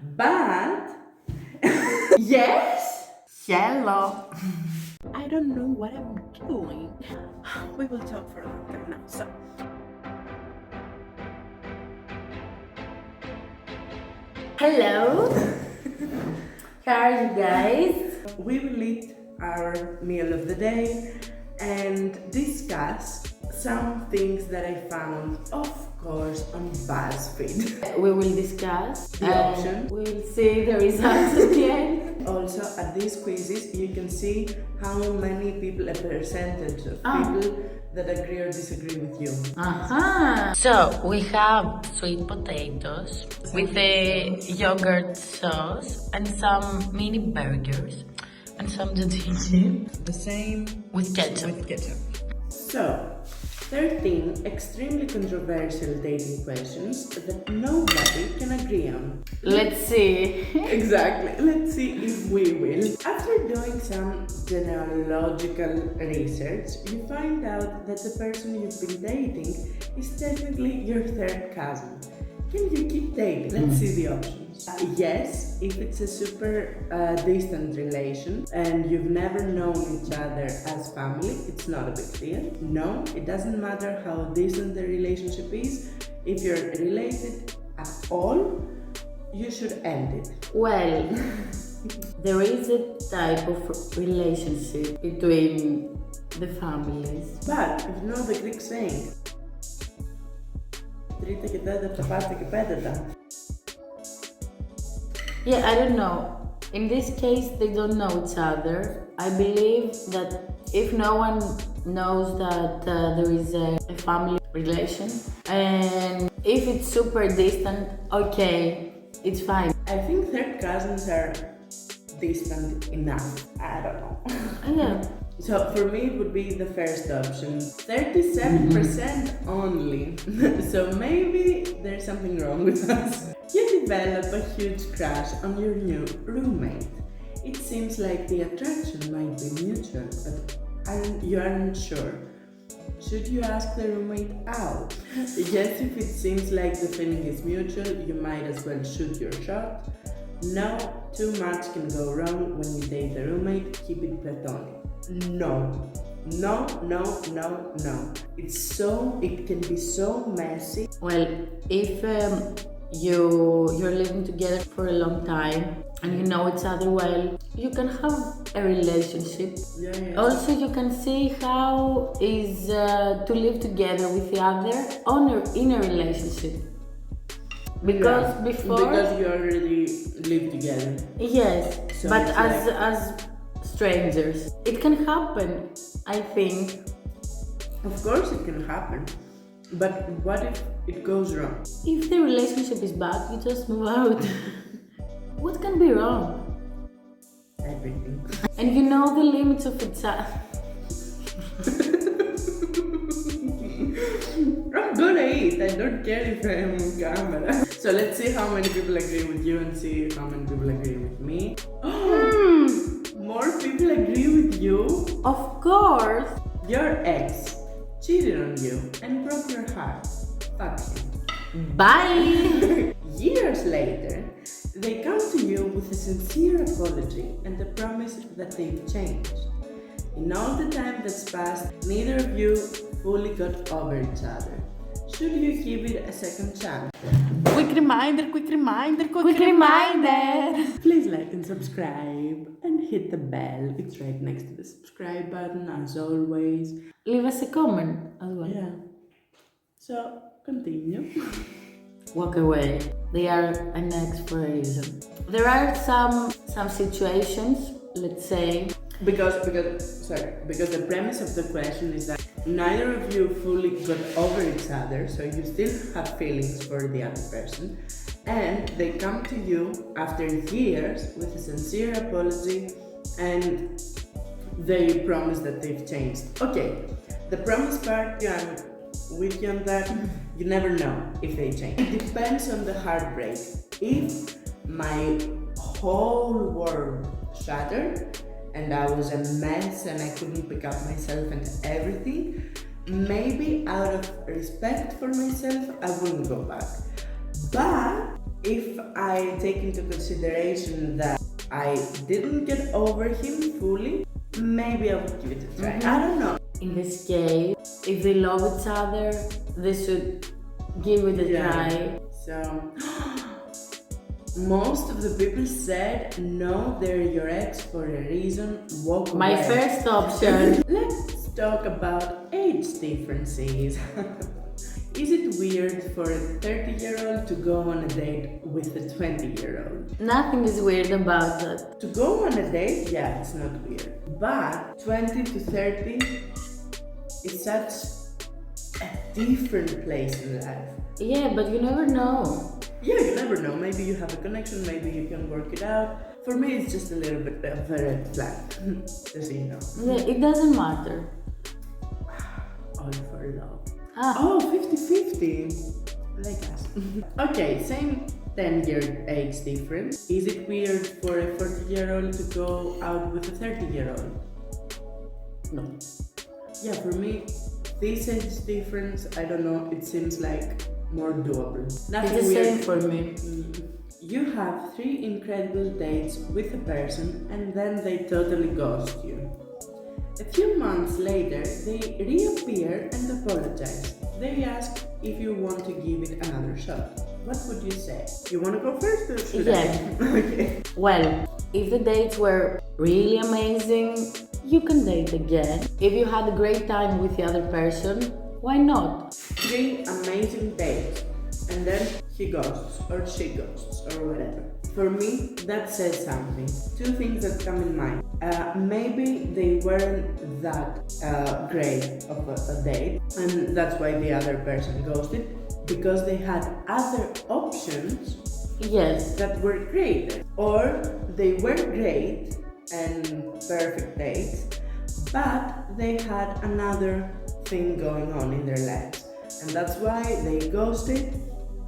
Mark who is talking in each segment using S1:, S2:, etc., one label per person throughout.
S1: But yes,
S2: Hello.
S1: I don't know what I'm doing. We will talk for a long time now. So
S2: Hello. How are you guys?
S1: we will eat our meal of the day and discuss some things that I found, of course, on Buzzfeed.
S2: We will discuss
S1: The option.
S2: We will see the results at the end.
S1: Also, at these quizzes, you can see how many people, a percentage of people that agree or disagree with you.
S2: So we have sweet potatoes with a yogurt sauce and some mini burgers and some tortillas
S1: The same
S2: with ketchup.
S1: So, 13 extremely controversial dating questions that nobody can agree on.
S2: Let's see.
S1: Exactly. Let's see if we will. After doing some genealogical research, you find out that the person you've been dating is technically your third cousin. Can you keep dating? Let's see the options. Yes, if it's a super distant relation and you've never known each other as family, it's not a big deal. No, it doesn't matter how distant the relationship is. If you're related at all, you should end it.
S2: Well, there is a type of relationship between the families.
S1: But you know the Greek saying, τρίτα και τέταρτα πάρτε και πέμπτα.
S2: Yeah, I don't know. In this case, they don't know each other. I believe that if no one knows that there is a family relation, and if it's super distant, okay, it's fine.
S1: I think third cousins are distant enough. I don't know.
S2: Yeah.
S1: So for me it would be the first option. 37% only. So maybe there's something wrong with us. You develop a huge crush on your new roommate. It seems like the attraction might be mutual, but you aren't sure. Should you ask the roommate out? Yes, if it seems like the feeling is mutual, you might as well shoot your shot. No, too much can go wrong when you date a roommate. Keep it platonic. No. It can be so messy.
S2: Well, if you're living together for a long time and you know each other well, you can have a relationship.
S1: Yeah.
S2: Also, you can see how is to live together with the other in a relationship. Because
S1: Because you already live together.
S2: Yes,
S1: So
S2: but
S1: it's
S2: as strangers, it can happen, I think.
S1: Of course it can happen. But what if it goes wrong?
S2: If the relationship is bad, you just move out. What can be wrong?
S1: Everything.
S2: And you know the limits of each other.
S1: I'm gonna eat. I don't care if I'm on camera. So let's see how many people agree with you and see how many people agree with me. More people agree with you.
S2: Of course.
S1: Your ex cheated on you and broke your heart. Fuck him.
S2: Bye.
S1: Years later, they come to you with a sincere apology and the promise that they've changed. In all the time that's passed, neither of you fully got over each other. Should you give it a second chance?
S2: Quick reminder.
S1: Please like and subscribe and hit the bell. It's right next to the subscribe button as always.
S2: Leave us a comment as well.
S1: Yeah. So, continue.
S2: Walk away. They are an ex for a reason. There are some situations, let's say.
S1: Because the premise of the question is that neither of you fully got over each other, so you still have feelings for the other person, and they come to you after years with a sincere apology and they promise that they've changed. Okay, the promise part, I'm with you on that. You never know if they change. It depends on the heartbreak. If my whole world shattered and I was a mess and I couldn't pick up myself and everything, maybe out of respect for myself, I wouldn't go back. But if I take into consideration that I didn't get over him fully, maybe I would give it a try. I don't know.
S2: In this case, if they love each other, they should give it a try.
S1: So, most of the people said, no, they're your ex for a reason, walk away.
S2: My first option.
S1: Let's talk about age differences. Is it weird for a 30-year-old to go on a date with a 20-year-old?
S2: Nothing is weird about that.
S1: To go on a date, yeah, it's not weird. But 20 to 30 is such a different place in life.
S2: Yeah, but you never know.
S1: Yeah, you never know. Maybe you have a connection, maybe you can work it out. For me, it's just a little bit of a red flag, just so you know.
S2: Yeah, it doesn't matter.
S1: All for love.
S2: Ah.
S1: Oh, 50-50. Like us. Okay, same 10-year age difference. Is it weird for a 40-year-old to go out with a 30-year-old?
S2: No.
S1: Yeah, for me, this age difference, I don't know, it seems like more doable. Nothing
S2: It's the
S1: weird.
S2: same for me.
S1: You have 3 incredible dates with a person and then they totally ghost you. A few months later, they reappear and apologize. They ask if you want to give it another shot. What would you say? You want to go first or should I? Okay.
S2: Well, if the dates were really amazing, you can date again. If you had a great time with the other person, why not?
S1: 3 amazing dates and then he ghosts or she ghosts or whatever. For me, that says something. 2 things that come in mind. Maybe they weren't that great of a date, and that's why the other person ghosted, because they had other options
S2: Yes.
S1: that were great. Or they were great and perfect dates, but they had another thing going on in their lives. And that's why they ghosted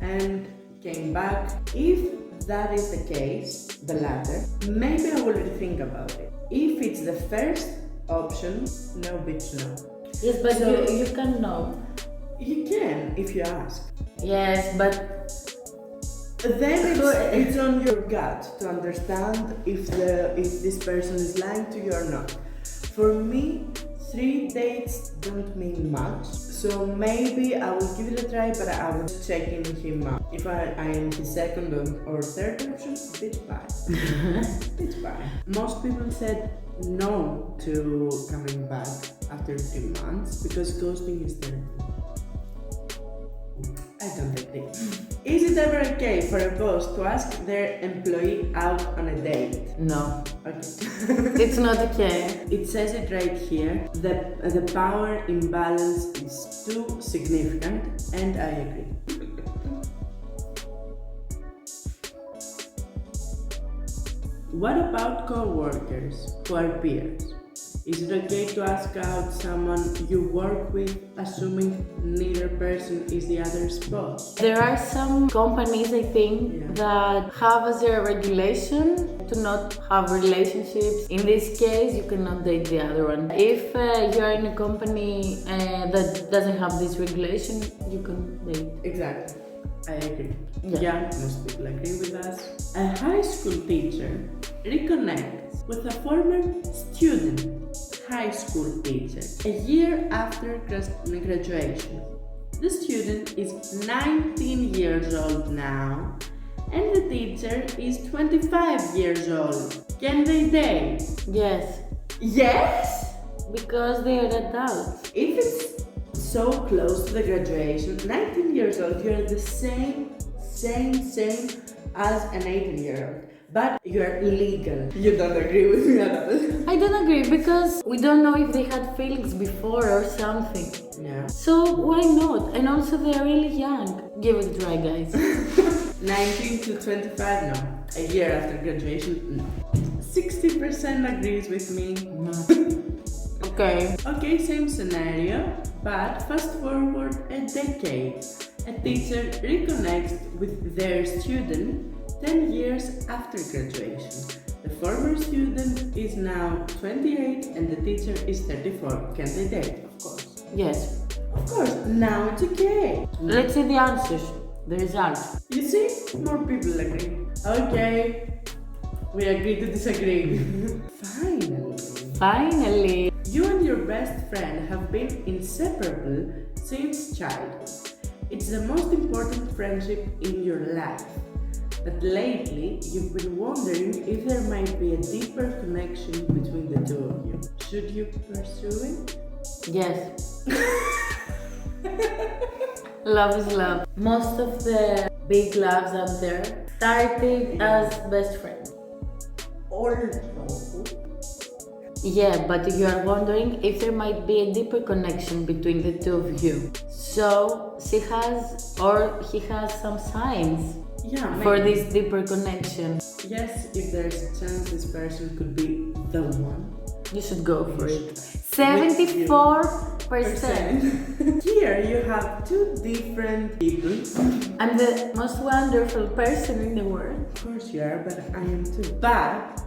S1: and came back. If that is the case, the latter, maybe I will rethink about it. If it's the first option, no bitch, no.
S2: Yes, but
S1: So-
S2: you can know.
S1: You can if you ask.
S2: Yes, but
S1: Then it's on your gut to understand if this person is lying to you or not. For me, 3 dates don't mean much, so maybe I will give it a try, but I will check in him out. If I am his second or third option, bitch bye. Bitch bye. Most people said no to coming back after 2 months because ghosting is terrible. I don't agree. Is it ever okay for a boss to ask their employee out on a date?
S2: no,
S1: Okay.
S2: it's not okay.
S1: It says it right here that the power imbalance is too significant, and I agree. What about co-workers who are peers? Is it okay to ask out someone you work with, assuming neither person is the other's boss?
S2: There are some companies, I think, that have as a regulation to not have relationships. In this case, you cannot date the other one. If you are in a company that doesn't have this regulation, you can date.
S1: Exactly. I agree.
S2: Yeah.
S1: Yeah, most people agree with us. A high school teacher reconnects with a former student, high school teacher, a year after graduation. The student is 19 years old now, and the teacher is 25 years old. Can they date?
S2: Yes,
S1: Yes!
S2: because they are adults.
S1: If it's so close to the graduation, 19 years old, you're the same as an 18-year-old. But you're legal. You don't agree with me at all.
S2: I don't agree because we don't know if they had feelings before or something.
S1: Yeah.
S2: So why not? And also they are really young. Give it a try, guys.
S1: 19 to 25, no. A year after graduation, no. 60% agrees with me.
S2: Okay.
S1: Okay, same scenario, but fast forward a decade. A teacher reconnects with their student 10 years after graduation. The former student is now 28 and the teacher is 34. Can they date? Of course.
S2: Yes.
S1: Of course, now it's okay.
S2: Let's see the answers. the result.
S1: You see, more people agree. Okay, we agree to disagree.
S2: Finally.
S1: You and your best friend have been inseparable since childhood. It's the most important friendship in your life. But lately, you've been wondering if there might be a deeper connection between the two of you. Should you pursue it?
S2: Yes. Love is love. Most of the big loves out there started as best friends. Yeah, but you are wondering if there might be a deeper connection between the two of you. So she has or he has some signs for this deeper connection.
S1: Yes, if there's a chance this person could be the one.
S2: You should go for it. 74%.
S1: Here you have two different people.
S2: I'm the most wonderful person in the world.
S1: Of course you are, but I am too. But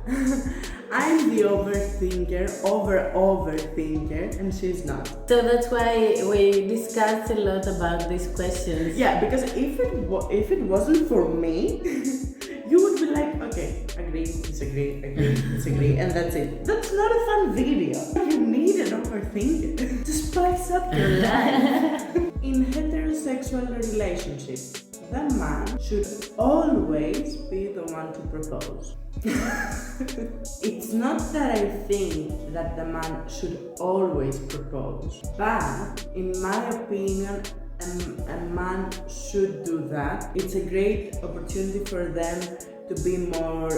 S1: I'm the overthinker, and she's not.
S2: So that's why we discussed a lot about these questions.
S1: Yeah, because if it wasn't for me, you would be like, okay, agree, disagree, and that's it. That's not a fun video. You need an overthinker to spice up your life. In heterosexual relationships, the man should always be the one to propose. It's not that I think that the man should always propose, but in my opinion, a man should do that. It's a great opportunity for them to be more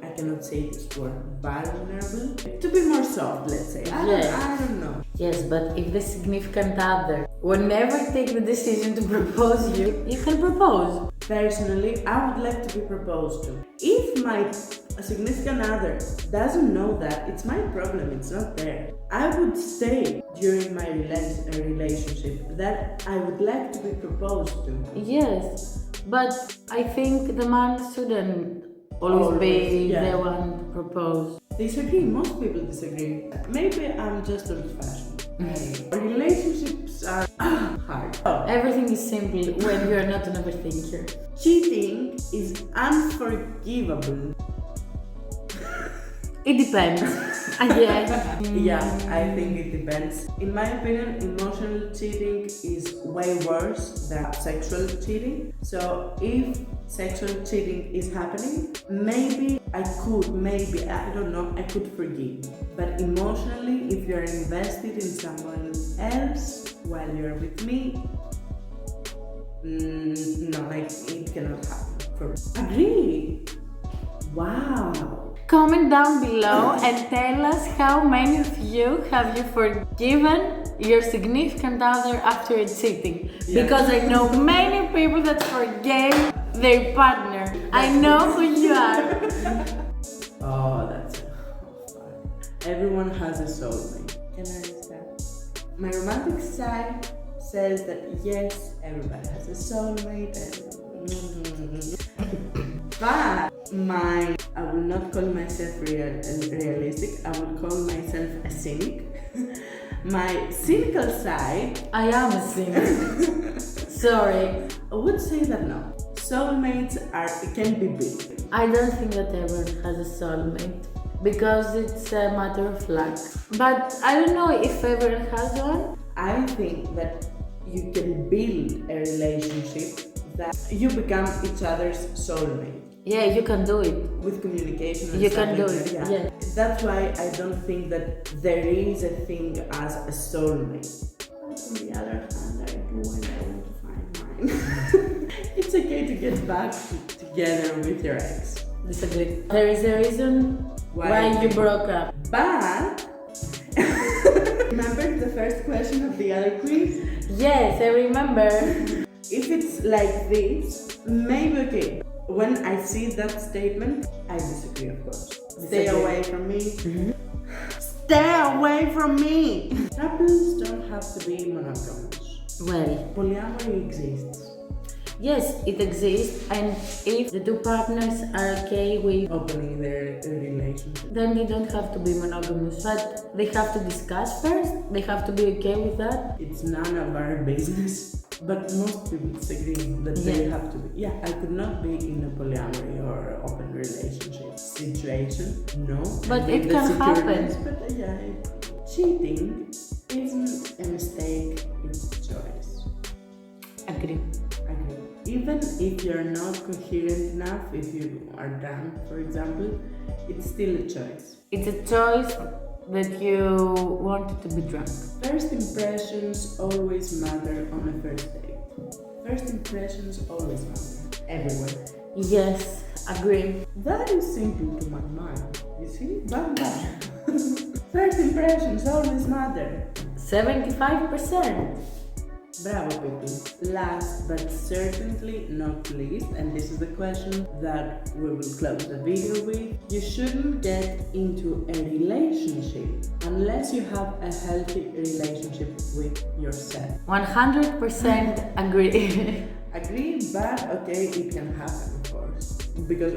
S1: I cannot say this word, vulnerable, to be more soft, let's say. I don't know.
S2: Yes, but if the significant other will never take the decision to propose you can propose.
S1: Personally, I would like to be proposed to. If my significant other doesn't know that, it's my problem, it's not there. I would say during my relationship that I would like to be proposed to.
S2: Yes, but I think the man shouldn't always be the one to propose.
S1: Disagree, most people disagree. Maybe I'm just old-fashioned. Relationships are hard.
S2: Everything is simple when you're not an overthinker.
S1: Cheating is unforgivable.
S2: It depends.
S1: Yeah, I think it depends. In my opinion, emotional cheating is way worse than sexual cheating. So if sexual cheating is happening, maybe I could forgive. But emotionally, if you're invested in someone else while you're with me, no, it cannot happen. Agree. Wow.
S2: Comment down below and tell us how many of you have you forgiven your significant other after cheating. Because I know many people that forgave their partner. I know who you are.
S1: Oh, that's fun. Everyone has a soulmate. Can I understand? My romantic side says that yes, everybody has a soulmate. But I will not call myself realistic. I will call myself a cynic. My cynical side.
S2: I am a cynic. Sorry.
S1: I would say that no. Soulmates can be built.
S2: I don't think that everyone has a soulmate because it's a matter of luck. But I don't know if everyone has one.
S1: I think that you can build a relationship that you become each other's soulmate.
S2: Yeah, you can do it.
S1: With communication and
S2: you
S1: stuff
S2: can do
S1: like
S2: it,
S1: that.
S2: yeah.
S1: That's why I don't think that there is a thing as a soulmate. But on the other hand, I do when I want to find mine. It's okay to get back together with your ex.
S2: Disagree. There is a reason why you broke up.
S1: But remember the first question of the other quiz?
S2: Yes, I remember.
S1: If it's like this, maybe okay. When I see that statement, I disagree, of course. Stay away from me. Stay away from me! Couples don't have to be monogamous.
S2: Well,
S1: polyamory exists.
S2: Yes, it exists, and if the two partners are okay with
S1: opening their relationship,
S2: then they don't have to be monogamous. But they have to discuss first, they have to be okay with that.
S1: It's none of our business. But most people disagree that they have to be. Yeah, I could not be in a polyamory or open relationship situation. No.
S2: But it can happen.
S1: But cheating isn't a mistake, it's a choice.
S2: Agree.
S1: Even if you're not coherent enough, if you are drunk, for example, it's still a choice.
S2: It's a choice that you wanted to be drunk.
S1: First impressions always matter on a first date. First impressions always matter. Everywhere.
S2: Yes, agree.
S1: That is simple to my mind. You see? Bam bam. First impressions always matter.
S2: 75%.
S1: Bravo, people. Last but certainly not least, and this is the question that we will close the video with, you shouldn't get into a relationship unless you have a healthy relationship with yourself.
S2: 100% agree.
S1: Agree, but okay, it can happen, of course. Because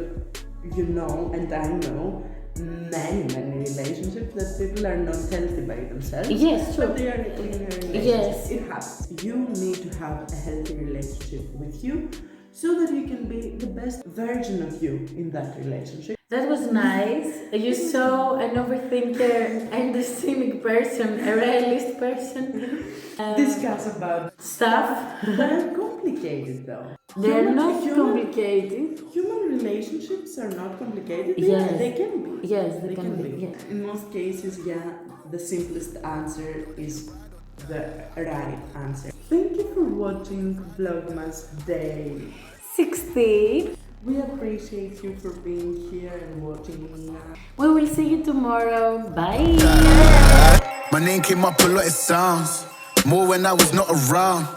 S1: you know, and I know, many relationships that people are not healthy by themselves.
S2: Yes, true.
S1: But they are in a relationship.
S2: Yes.
S1: It happens. You need to have a healthy relationship with you so that you can be the best version of you in that relationship.
S2: That was nice. You saw an overthinker and a cynic person, a realist person.
S1: Discuss about
S2: stuff.
S1: They're complicated though.
S2: They're not complicated.
S1: Human relationships are not complicated.
S2: Yes.
S1: Yeah, they can be.
S2: Yes, they can be. Yeah.
S1: In most cases, the simplest answer is the right answer. Thank you for watching Vlogmas Day
S2: 60.
S1: We appreciate you for being here and watching.
S2: We will see you tomorrow. Bye.
S3: My name came up a lot of sounds, more when I was not around.